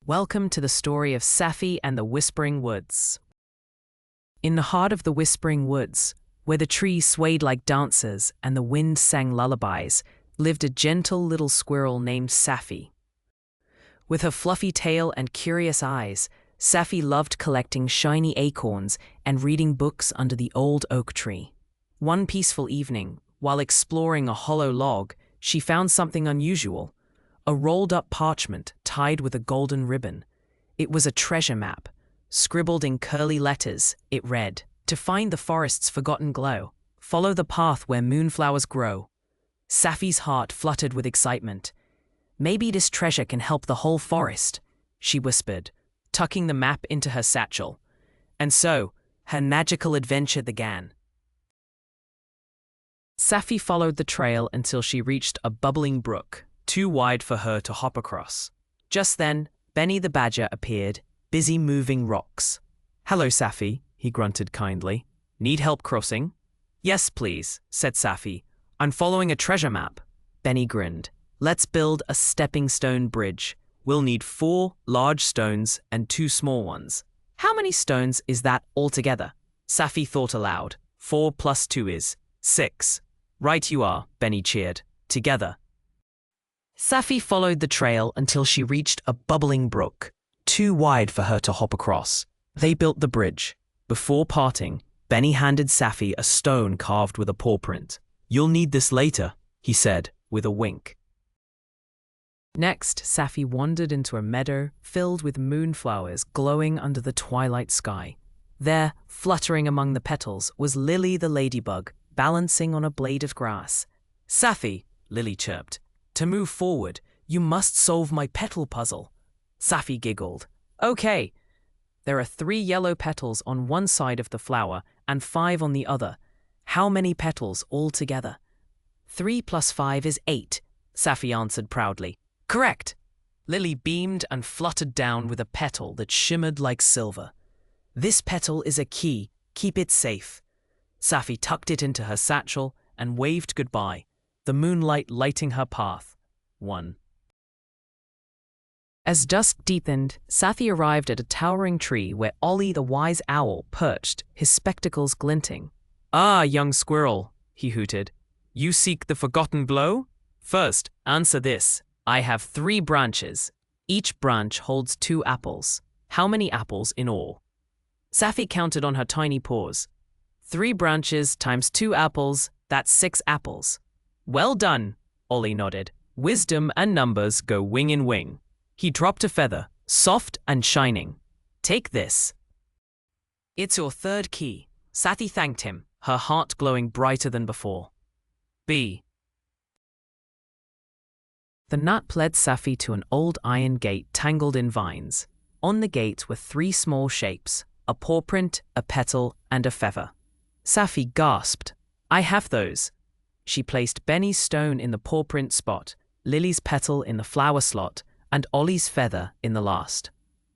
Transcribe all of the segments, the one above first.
Welcome to the story of Saffy and the Whispering Woods. In the heart of the Whispering Woods, where the trees swayed like dancers and the wind sang lullabies, lived a gentle little squirrel named Saffy. With her fluffy tail and curious eyes, Saffy loved collecting shiny acorns and reading books under the old oak tree. One peaceful evening, while exploring a hollow log, she found something unusual. A rolled-up parchment tied with a golden ribbon. It was a treasure map. Scribbled in curly letters, it read, "To find the forest's forgotten glow, follow the path where moonflowers grow." Saffy's heart fluttered with excitement. "Maybe this treasure can help the whole forest," she whispered, tucking the map into her satchel. And so, her magical adventure began. Saffy followed the trail until she reached a bubbling brook, too wide for her to hop across. Just then, Benny the badger appeared, busy moving rocks. "Hello, Saffy," he grunted kindly. "Need help crossing?" "Yes, please," said Saffy. "I'm following a treasure map." Benny grinned. "Let's build a stepping stone bridge. We'll need 4 large stones and 2 small ones." "How many stones is that altogether?" Saffy thought aloud. 4 plus 2 is 6. "Right you are," Benny cheered. "Together." Saffy followed the trail until she reached a bubbling brook, too wide for her to hop across. They built the bridge. Before parting, Benny handed Saffy a stone carved with a paw print. "You'll need this later," he said, with a wink. Next, Saffy wandered into a meadow filled with moonflowers glowing under the twilight sky. There, fluttering among the petals, was Lily the ladybug, balancing on a blade of grass. "Saffy," Lily chirped, "to move forward, you must solve my petal puzzle." Saffy giggled. "Okay." There are 3 yellow petals on one side of the flower and 5 on the other. How many petals altogether? 3 plus 5 is 8, Saffy answered proudly. "Correct." Lily beamed and fluttered down with a petal that shimmered like silver. "This petal is a key. Keep it safe." Saffy tucked it into her satchel and waved goodbye, the moonlight lighting her path. 1. As dusk deepened, Saffy arrived at a towering tree where Ollie the wise owl perched, his spectacles glinting. "Ah, young squirrel," he hooted. "You seek the forgotten blow? First, answer this. I have 3 branches. Each branch holds 2 apples. How many apples in all?" Saffy counted on her tiny paws. 3 branches times 2 apples, that's 6 apples. "Well done," Ollie nodded. "Wisdom and numbers go wing in wing." He dropped a feather, soft and shining. "Take this." "It's your 3rd key." Saffy thanked him, her heart glowing brighter than before. B. The nut led Saffy to an old iron gate tangled in vines. On the gate were 3 small shapes, a paw print, a petal, and a feather. Saffy gasped. "I have those." She placed Benny's stone in the paw print spot, Lily's petal in the flower slot, and Ollie's feather in the last.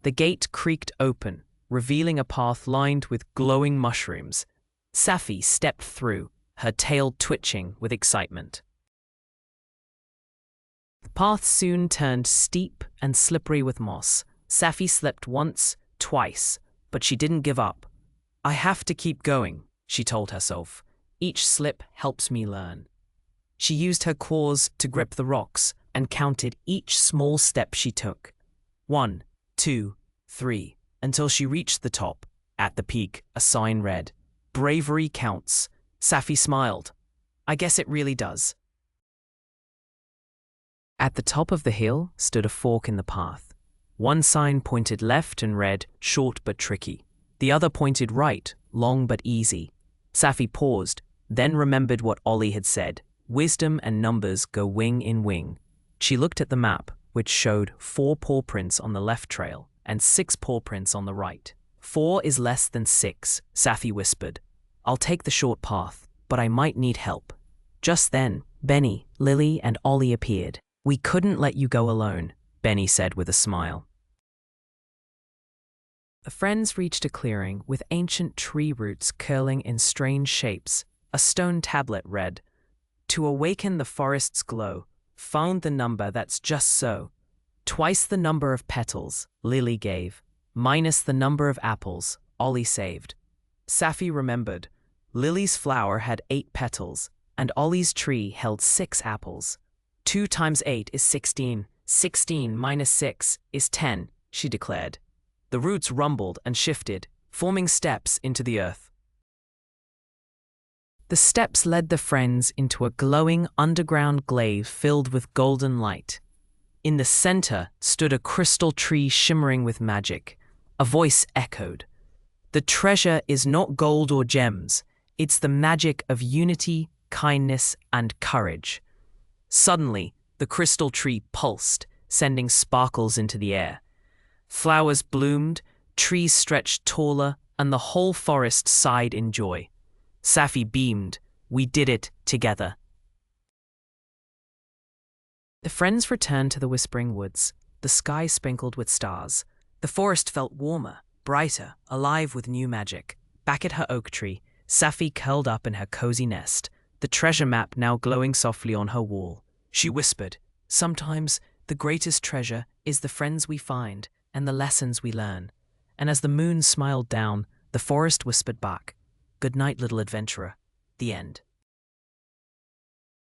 The gate creaked open, revealing a path lined with glowing mushrooms. Saffy stepped through, her tail twitching with excitement. The path soon turned steep and slippery with moss. Saffy slipped once, twice, but she didn't give up. "I have to keep going," she told herself. "Each slip helps me learn." She used her claws to grip the rocks and counted each small step she took. 1, 2, 3, until she reached the top. At the peak, a sign read, "Bravery counts." Saffy smiled. "I guess it really does." At the top of the hill stood a fork in the path. One sign pointed left and read, "Short but tricky." The other pointed right, "Long but easy." Saffy paused, then remembered what Ollie had said, "Wisdom and numbers go wing in wing." She looked at the map, which showed 4 paw prints on the left trail and 6 paw prints on the right. 4 is less than 6, Saffy whispered. "I'll take the short path, but I might need help." Just then, Benny, Lily, and Ollie appeared. "We couldn't let you go alone," Benny said with a smile. The friends reached a clearing with ancient tree roots curling in strange shapes. A stone tablet read, "To awaken the forest's glow, found the number that's just so. Twice the number of petals Lily gave, minus the number of apples Ollie saved. Saffy remembered. Lily's flower had 8 petals, and Ollie's tree held 6 apples. 2 times 8 is 16. 16 minus 6 is 10, she declared. The roots rumbled and shifted, forming steps into the earth. The steps led the friends into a glowing underground glade filled with golden light. In the center stood a crystal tree shimmering with magic. A voice echoed. "The treasure is not gold or gems. It's the magic of unity, kindness, and courage." Suddenly, the crystal tree pulsed, sending sparkles into the air. Flowers bloomed, trees stretched taller, and the whole forest sighed in joy. Saffy beamed. "We did it together." The friends returned to the Whispering Woods, the sky sprinkled with stars. The forest felt warmer, brighter, alive with new magic. Back at her oak tree, Saffy curled up in her cozy nest, the treasure map now glowing softly on her wall. She whispered, "Sometimes the greatest treasure is the friends we find and the lessons we learn." And as the moon smiled down, the forest whispered back, "Good night, little adventurer." The end.